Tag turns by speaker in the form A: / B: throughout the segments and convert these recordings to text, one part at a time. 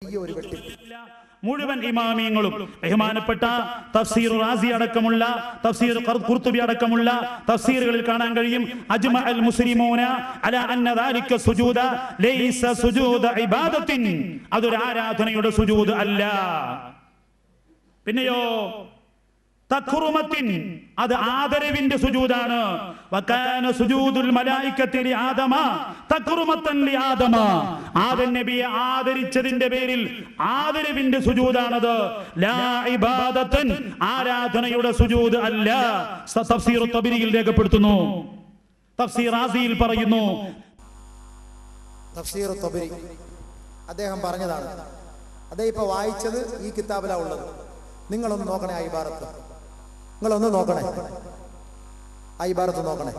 A: വലിയ ഒരു വെട്ടിപ്പ്.
B: മുഴുവൻ ഇമാമിയങ്ങളും ബഹുമാനപ്പെട്ട തഫ്സീർ റാസി അടക്കമുള്ള തഫ്സീർ ഖുർത്തുബി അടക്കമുള്ള തഫ്സീറുകളിൽ കാണാൻ കഴിയും അജ്മഅൽ മുസ്ലിമൂന അലാ അന്ന ദാലിക സുജൂദ ലൈസ സുജൂദ ഇബാദത്തിൻ, അതൊരു ആരാധനയുടെ സുജൂദ് അല്ല. പിന്നെയോ തഖറുമത്തിൻ, അത് ആദരവിന്റെ സുജൂദാണ്. വകാന സുജൂദുൽ മലായികത്തി ലി ആദമ തഖറുമത്തൻ ലി ആദമ, ആദം നബിയെ ആദരിച്ചതിന്റെ പേരിൽ ആദരവിന്റെ സുജൂദാണത്. ലാ ഇബാദത്തൻ, ആരാധനയുടെ സുജൂദ് അല്ല. തഫ്സീർ തബരിയിൽ രേഖപ്പെടുത്തുന്നു. തഫ്സീർ റാസിയിൽ പറയുന്നു.
A: തഫ്സീർ തബരി അദ്ദേഹം പറഞ്ഞതാണ്. അദ്ദേഹം ഇപ്പൊ വായിച്ചത് ഈ കിതാബിലാണ് ഉള്ളത്. നിങ്ങളൊന്ന് നോക്കണേ ആ ഇബാറത്ത്, നിങ്ങളൊന്ന് നോക്കണേ ആ ഇബാറത്ത് നോക്കണേ.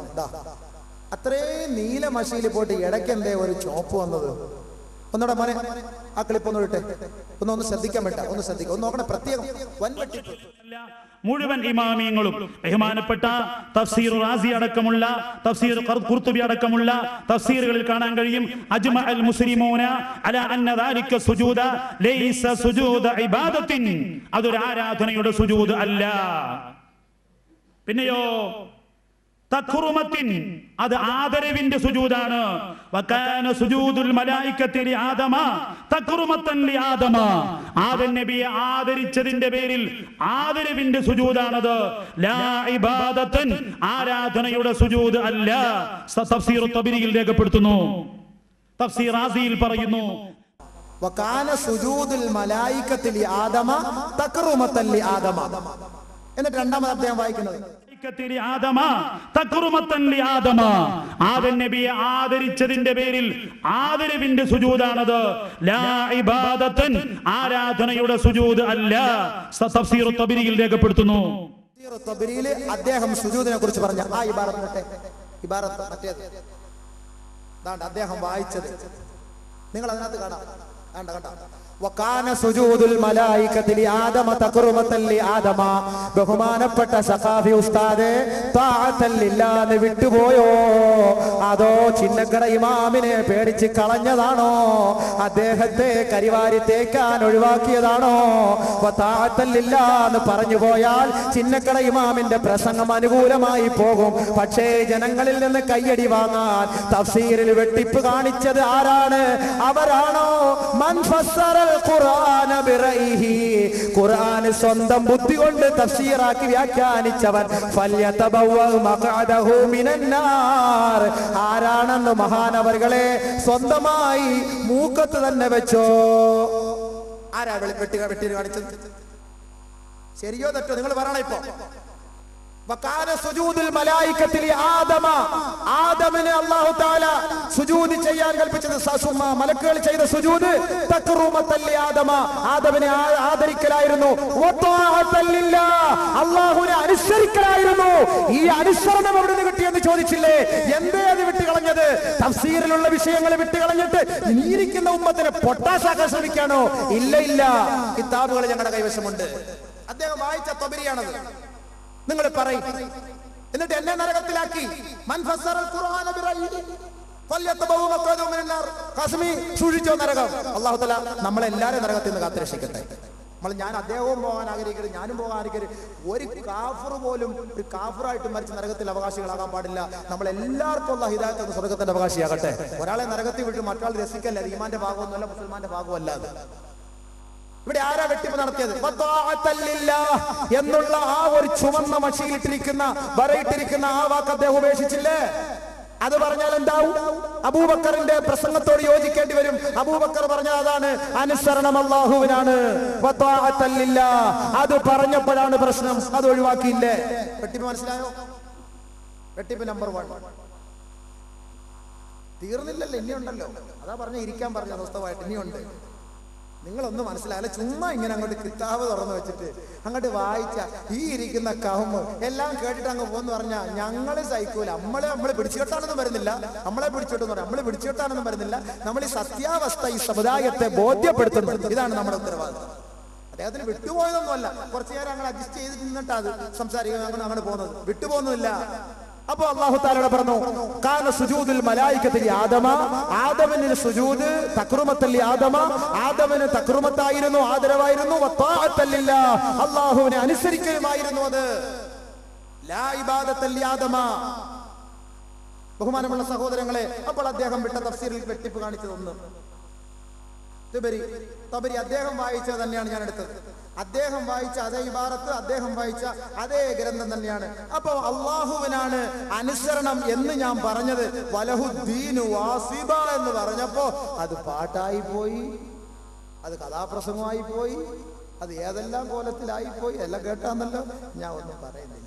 A: അത്രയും നീല മഷിയിൽ പോയിട്ട് ഇടയ്ക്ക് എന്തേ ഒരു ചോപ്പ് വന്നത്? ഒന്നോടെ മോനെ ആ ക്ലിപ്പ് ഒന്ന് ഇട്ടെ, ഒന്ന് ശ്രദ്ധിക്കാൻ പറ്റാ, ഒന്ന് ശ്രദ്ധിക്കാം, ഒന്ന് നോക്കണേ. പ്രത്യേകം വൻവെട്ടിപ്പ്.
B: മുഴുവൻ ഇമാമിയങ്ങളും ബഹുമാനപ്പെട്ട തഫ്സീർ റാസി അടക്കമുള്ള തഫ്സീർ ഖുർത്തുബി അടക്കമുള്ള തഫ്സീറുകളിൽ കാണാൻ കഴിയും അജ്മഅൽ മുസ്ലിമൂന അലാ അന്ന ദാലിക സുജൂദ ലൈസ സുജൂദ ഇബാദത്തിൻ, അതൊരു ആരാധനയുടെ സുജൂദ് അല്ല. പിന്നെയോ തഖറുമത്തിൻ, അത് ആദരവിന്റെ സുജൂദാണ്. വകാന സുജൂദുൽ മലായികത്തി ലി ആദമ തഖറുമത്തൻ ലി ആദമ, ആദം നബിയെ ആദരിച്ചതിന്റെ പേരിൽ ആദരവിന്റെ സുജൂദാണത്. ലാ ഇബാദത്തൻ, ആരാധനയുടെ സുജൂദ് അല്ല. തഫ്സീർ തബരിയിൽ രേഖപ്പെടുത്തുന്നു. തഫ്സീർ റാസിയിൽ പറയുന്നു.
A: വകാന സുജൂദുൽ മലായികത്തി ലി ആദമ തഖറുമത്തൻ ലി ആദമ. എന്നിട്ട് രണ്ടാമത് അദ്ദേഹം വായിക്കുന്നത് ആദം നബിയെ ആദരിച്ചതിന്റെ പേരിൽ ആദരവിന്റെ സുജൂദാണത്. ലാ ഇബാദത്തൻ, ആരാധനയുടെ സുജൂദ് അല്ല. തഫ്സീർ തബരിയിൽ രേഖപ്പെടുത്തുന്നു. തഫ്സീർ തബരിയിൽ അദ്ദേഹം സുജൂദിനെ കുറിച്ച് പറഞ്ഞ ആ ഇബാറത്ത് മറ്റേത് അദ്ദേഹം വായിച്ചത് നിങ്ങൾ അതിനകത്ത് കാണാം. വകാന സുജൂദുൽ മലായികത്തി ലി ആദമ തഖറുമത്തൻ ലി ആദമ. ബഹുമാനപ്പെട്ട സഖാഫി ഉസ്താദേ, തഅത്തൻ ലില്ലാഹ് വിട്ടുപോയോ? അതോ ചിന്നക്കട ഇമാമിനെ പേടിച്ച് കളഞ്ഞതാണോ? അദ്ദേഹത്തെ കരിവാരി തേക്കാൻ ഒഴിവാക്കിയതാണോ? തഅത്തൻ ലില്ലാഹ് എന്ന് പറഞ്ഞു പോയാൽ ചിന്നക്കട ഇമാമിന്റെ പ്രസംഗം അനുകൂലമായി പോകും. പക്ഷേ ജനങ്ങളിൽ നിന്ന് കയ്യടി വാങ്ങാൻ തഫ്സീറിൽ വെട്ടിപ്പ് കാണിച്ചത് ആരാണ്? അവരാണോ മൻ ഫസ്സറ ഖുർആൻ സ്വന്തം ബുദ്ധി കൊണ്ട് തഫ്സീറാക്കി വ്യാഖ്യാനിച്ചവൻ ആരാണെന്ന് മഹാനവറുകളെ സ്വന്തമായി മൂക്കത്ത് തന്നെ വെച്ചോ. ആരാ വെട്ടി കാണിച്ചത്? ശരിയോ തെറ്റോ നിങ്ങൾ പറയണ. ഇപ്പൊ വകാന സുജൂദുൽ മലായികത്തി ലി ആദമ, ആദമിനെ അല്ലാഹു തആല സുജൂദ് ചെയ്യാൻ കൽപ്പിച്ചത്. മലക്കുകൾ ചെയ്ത സുജൂദ് തഖറുമത്തൻ ലി ആദമ, ആദമിനെ ആദരിക്കലായിരുന്നു. വതഅത്തൻ ലില്ലാഹ്, അല്ലാഹുവിനെ അനുസരിക്കലായിരുന്നു. ഈ അനുസരണം എവിടെ നിന്ന് കിട്ടിയെന്ന് ചോദിച്ചില്ലേ? എന്തേ അത് വിട്ടുകളഞ്ഞത്? തഫ്സീറിലുള്ള വിഷയങ്ങൾ വിട്ടുകളഞ്ഞിട്ട് നീരിക്കുന്ന ഉമ്മത്തിനെ പൊട്ടാസാക്കാൻ ശ്രമിക്കാണോ? ഇല്ല ഇല്ല, കിതാബുകൾ ഞങ്ങളുടെ കൈവശമുണ്ട്. അദ്ദേഹം വായിച്ച തബരിയാണത്. നിങ്ങൾ പറയും. എന്നിട്ട് എന്നെ നരകത്തിലാക്കി. സൂക്ഷിച്ചോ നരകം. അല്ലാഹു തആല നമ്മളെല്ലാരും നരകത്തിൽ നിന്ന് കാത്തുരക്ഷിക്കട്ടെ. ഞാൻ അദ്ദേഹവും പോകാൻ ആഗ്രഹിക്കരുത്, ഞാനും പോകാൻ ആഗ്രഹിക്കരുത്. ഒരു കാഫിർ പോലും ഒരു കാഫിറായിട്ട് മരിച്ച നരകത്തിൽ അവകാശികളാകാൻ പാടില്ല. നമ്മളെല്ലാവർക്കും അല്ലാഹു ഹിദായത്ത് എന്ന സ്വർഗ്ഗത്തിന്റെ അവകാശിയാകട്ടെ. ഒരാളെ നരകത്തിൽ വിട്ട് മറ്റൊരാൾ രസിക്കല്ല. ഈമാന്റെ ഭാഗമൊന്നുമല്ല, മുസ്ലിമാന്റെ ഭാഗമല്ലാതെ. ഇവിടെ ആരാ വെട്ടിപ്പ് നടത്തിയത്? എന്നുള്ള ആ ഒരു ചുവന്ന മഷിയിലിട്ടിരിക്കുന്ന വരയിട്ടിരിക്കുന്ന ആ വാക്ക് അദ്ദേഹം ഉപേക്ഷിച്ചില്ലേ? അത് പറഞ്ഞാൽ എന്താവും? അബൂബക്കറിന്റെ പ്രസംഗത്തോട് യോജിക്കേണ്ടി വരും. അബൂബക്കർ പറഞ്ഞ അതാണ്, അനുസരണം അല്ലാഹുവിനാണ്. അത് പറഞ്ഞപ്പോഴാണ് പ്രശ്നം. അത് ഒഴിവാക്കിയില്ലേ? വെട്ടിപ്പ് മനസ്സിലായോ? വെട്ടിപ്പ് നമ്പർ 1 തീർന്നില്ലല്ലോ, ഇനിയുണ്ടല്ലോ. അതാ പറഞ്ഞ ഇരിക്കാൻ പറഞ്ഞ സ്വസ്ഥമായിട്ട് ഇനിയുണ്ട്. നിങ്ങളൊന്നും മനസ്സിലായില്ല. ചുമ്മാ ഇങ്ങനെ അങ്ങോട്ട് കിതാബ് തുറന്നു വെച്ചിട്ട് അങ്ങോട്ട് വായിച്ച ഈ ഇരിക്കുന്ന കൗമ് എല്ലാം കേട്ടിട്ട് അങ്ങ് പോന്ന് പറഞ്ഞാൽ ഞങ്ങള് സഹിക്കൂല. നമ്മളെ പിടിച്ചുകെട്ടാനൊന്നും വരുന്നില്ല. നമ്മളെ പിടിച്ചുകെട്ടെന്ന് പറയാം, നമ്മള് പിടിച്ചുകെട്ടാനൊന്നും വരുന്നില്ല. നമ്മൾ ഈ സത്യാവസ്ഥ ഈ സമുദായത്തെ ബോധ്യപ്പെടുത്തുന്നത്. ഇതാണ് നമ്മുടെ ഉത്തരവാദിത്വം. അദ്ദേഹത്തിന് വിട്ടുപോയതൊന്നുമല്ല. കുറച്ചു നേരം അങ്ങനെ അഡ്ജസ്റ്റ് ചെയ്ത് നിന്നിട്ടാ അത് സംസാരിക്കാൻ അങ്ങനെ പോകുന്നത്. വിട്ടുപോകുന്നില്ല. അപ്പൊ അല്ലാഹു തആല പറഞ്ഞു കാന സുജൂദുൽ മലായികത്തി ആദമ, ആദമിന് സുജൂദ് തക്റുമത്തൽ ആദമ, ആദമിന് തക്റുമത്തായിരുന്നു, ആദരവായിരുന്നു, വത്താഅത്തൽ ലില്ലാഹ്, അല്ലാഹുവിനെ അനുസരിക്കലുമായിരുന്നു അത്. ലാ ഇബാദത്തൽ ആദമ. ബഹുമാനമുള്ള സഹോദരങ്ങളെ, അപ്പോൾ അദ്ദേഹം വിട്ട തഫ്സീറിൽ വെട്ടിപ്പ് കാണിച്ചതൊന്ന് തബരി അദ്ദേഹം വായിച്ചത് തന്നെയാണ് ഞാൻ എടുത്തത്. അദ്ദേഹം വായിച്ച അതേ ഇബാറത്ത്, അദ്ദേഹം വായിച്ച അതേ ഗ്രന്ഥം തന്നെയാണ്. അപ്പൊ അള്ളാഹുവിനാണ് അനുസരണം എന്ന് ഞാൻ പറഞ്ഞത്. വലഹുദ്ദീനു വാസിബ എന്ന് പറഞ്ഞപ്പോ അത് പാട്ടായി പോയി, അത് കഥാപ്രസംഗമായി പോയി, അത് ഏതെല്ലാം കോലത്തിലായി പോയി. എല്ലാം കേട്ടാന്നല്ലോ, ഞാൻ ഒന്നും പറയുന്നില്ല.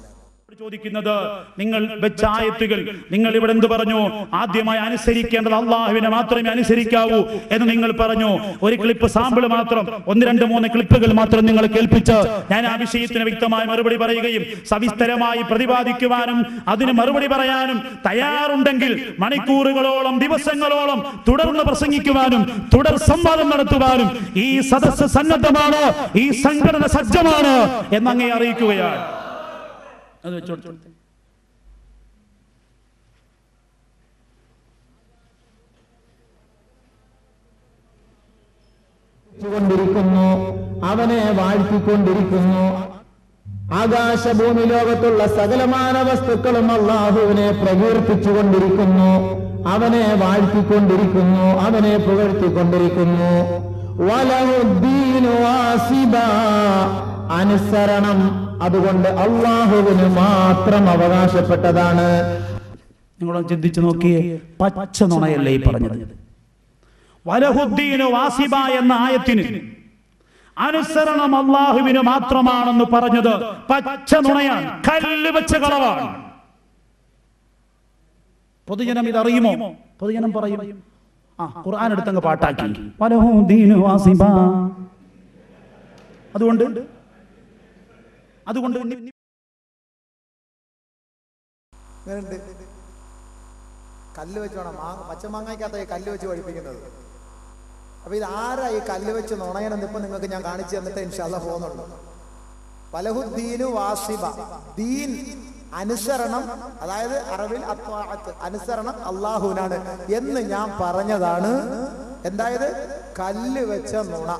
B: ചോദിക്കുന്നത്, നിങ്ങൾ വെച്ച ആയത്തുകൾ നിങ്ങൾ ഇവിടെ എന്ത് പറഞ്ഞു? ആദ്യമായി അനുസരിക്കേണ്ടത് അള്ളാഹുവിനെ മാത്രമേ അനുസരിക്കാവൂ എന്ന് നിങ്ങൾ പറഞ്ഞു. ഒരു ക്ലിപ്പ് സാമ്പിൾ മാത്രം, 1, 2, 3 ക്ലിപ്പുകൾ മാത്രം നിങ്ങൾ കേൾപ്പിച്ച് ഞാൻ ആ വിഷയത്തിന് വ്യക്തമായി മറുപടി പറയുകയും സവിസ്തരമായി പ്രതിപാദിക്കുവാനും അതിന് മറുപടി പറയാനും തയ്യാറുണ്ടെങ്കിൽ മണിക്കൂറുകളോളം ദിവസങ്ങളോളം തുടർന്ന് പ്രസംഗിക്കുവാനും തുടർ സംവാദം നടത്തുവാനും ഈ സദസ്സ് സന്നദ്ധമാണ്, ഈ സംഘടന സജ്ജമാണ് എന്നങ്ങേ അറിയിക്കുകയാണ്. അത് വെച്ചോട്ടെ.
C: അവനെ വാഴ്ത്തിക്കൊണ്ടിരിക്കുന്നു. ആകാശഭൂമി ലോകത്തുള്ള സകലമാന വസ്തുക്കളും അല്ലാഹുവിനെ പ്രകീർത്തിച്ചുകൊണ്ടിരിക്കുന്നു, അവനെ വാഴ്ത്തിക്കൊണ്ടിരിക്കുന്നു, അവനെ പുകഴ്ത്തിക്കൊണ്ടിരിക്കുന്നു. വലഹുദ്ദീനു വാസിബാ, അനുസരണം അതുകൊണ്ട് അള്ളാഹുവിന് മാത്രം അവകാശപ്പെട്ടതാണ്.
B: നിങ്ങളൊന്ന് ചിന്തിച്ചു നോക്കിയേ, പച്ച നുണയല്ലേ ഈ പറഞ്ഞത്? വലഹുദ്ദീനു വാസിബ എന്ന ആയത്തിന് അനുസരണം അള്ളാഹുവിന് മാത്രമാണെന്ന് പറഞ്ഞത് പച്ച നുണയാണ്, കല്ല് വെച്ച കളവാണ്. പൊതുജനം ഇതറിയുമോ? പൊതുജനം പറയും, ഖുർആൻ എടുത്തങ്ങ് പാട്ടാക്കി വലഹുദ്ദീനു വാസിബ. അതുകൊണ്ട്
A: കല്ല് വെച്ച് വേണം പച്ചമാങ്ങയ്ക്കകത്ത കല്ല് വെച്ച് പഠിപ്പിക്കുന്നത്. അപ്പൊ ഇത് ആരാ ഈ കല്ല് വെച്ച് നുണയനെന്ന് ഇപ്പൊ നിങ്ങൾക്ക് ഞാൻ കാണിച്ചു തന്നിട്ട് ഇൻഷാ അല്ലാഹ് പോകുന്നുള്ളൂ. വലഹുദ്ദീനു വാസിബ, ദീൻ അനുസരണം, അതായത് അറബിൽ അത്വാഅത്ത്, അനുസരണം അള്ളാഹുവിനാണ് എന്ന് ഞാൻ പറഞ്ഞതാണ്. എന്തായത്? കല്ല് വെച്ച നുണ.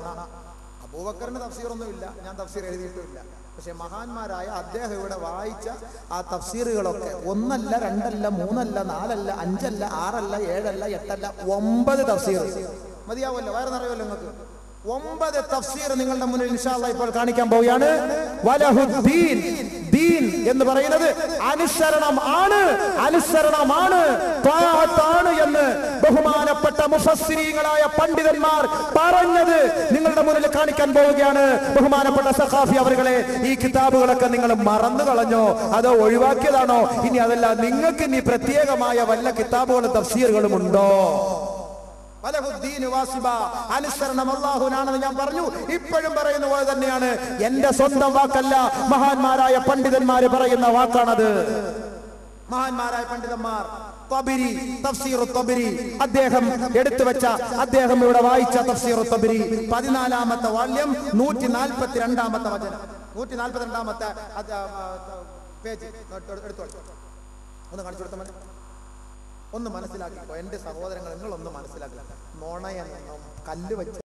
A: അബൂബക്കറിന് തഫ്സീറൊന്നും ഇല്ല, ഞാൻ തഫ്സീർ എഴുതിയിട്ടുമില്ല. പക്ഷെ മഹാന്മാരായ അദ്ദേഹം ഇവിടെ വായിച്ച ആ തഫ്സീറുകളൊക്കെ 1 അല്ല 2 അല്ല 3 അല്ല 4 അല്ല 5 അല്ല 6 അല്ല 7 അല്ല 8 അല്ല 9 തഫ്സീർ മതിയാവുമല്ലോ, വയറ് നിറയുമല്ലോ നിങ്ങൾക്ക്. 9 തഫ്സീർ നിങ്ങളുടെ മുന്നിൽ ഇൻഷാ അല്ലാഹ് ഇപ്പോൾ കാണിക്കാൻ പോവുകയാണ്. വലഹുദ്ദീൻ, ദീൻ എന്ന് പറയുന്നത് അനുസരണം ആണ്, അനുസരണമാണ്, ത്വാഅത്താണ് എന്ന് ബഹുമാനപ്പെട്ട മുഫസ്സിരീങ്ങളായ പണ്ഡിതന്മാർ പറഞ്ഞത് നിങ്ങളുടെ മുന്നിൽ കാണിക്കാൻ പോവുകയാണ്. ബഹുമാനപ്പെട്ട സഖാഫി അവர்களെ, ഈ കിതാബുകളൊക്കെ നിങ്ങൾ മറന്നു കളഞ്ഞോ, അതോ ഒഴിവാക്കിയതാണോ? ഇനി അതല്ല, നിങ്ങൾക്ക് ഇനി പ്രത്യേകമായ വല്ല കിതാബുകളും തഫ്സീറുകളും ഉണ്ടോ? അനുസരണം അല്ലാഹുവിനാണെന്ന് ഞാൻ പറഞ്ഞു, ഇപ്പോഴും പറയുന്ന പോലെ തന്നെയാണ്. എന്റെ സ്വന്തം വാക്കല്ല, മഹാന്മാരായ പണ്ഡിതന്മാര് പറയുന്ന വാക്കാണത്. മഹാന്മാരായ പണ്ഡിതന്മാർ തബരി, തഫ്സീർ തബരി, അദ്ദേഹം എടുത്തു വെച്ച, അദ്ദേഹം ഇവിടെ വായിച്ച തഫ്സീർ തബരി 14ാമത്തെ വാല്യം 142ാമത്തെ വചനം, 142ാമത്തെ പേജ് എടുത്തോളൂ. ഒന്ന് കാണിച്ചു കൊടുത്താൽ മതി. ഒന്ന് മനസ്സിലാക്കിക്കോ എന്റെ സഹോദരങ്ങൾ, നിങ്ങളൊന്ന് മനസ്സിലാക്കുക. നുണയെന്നും കല്ല് വെച്ച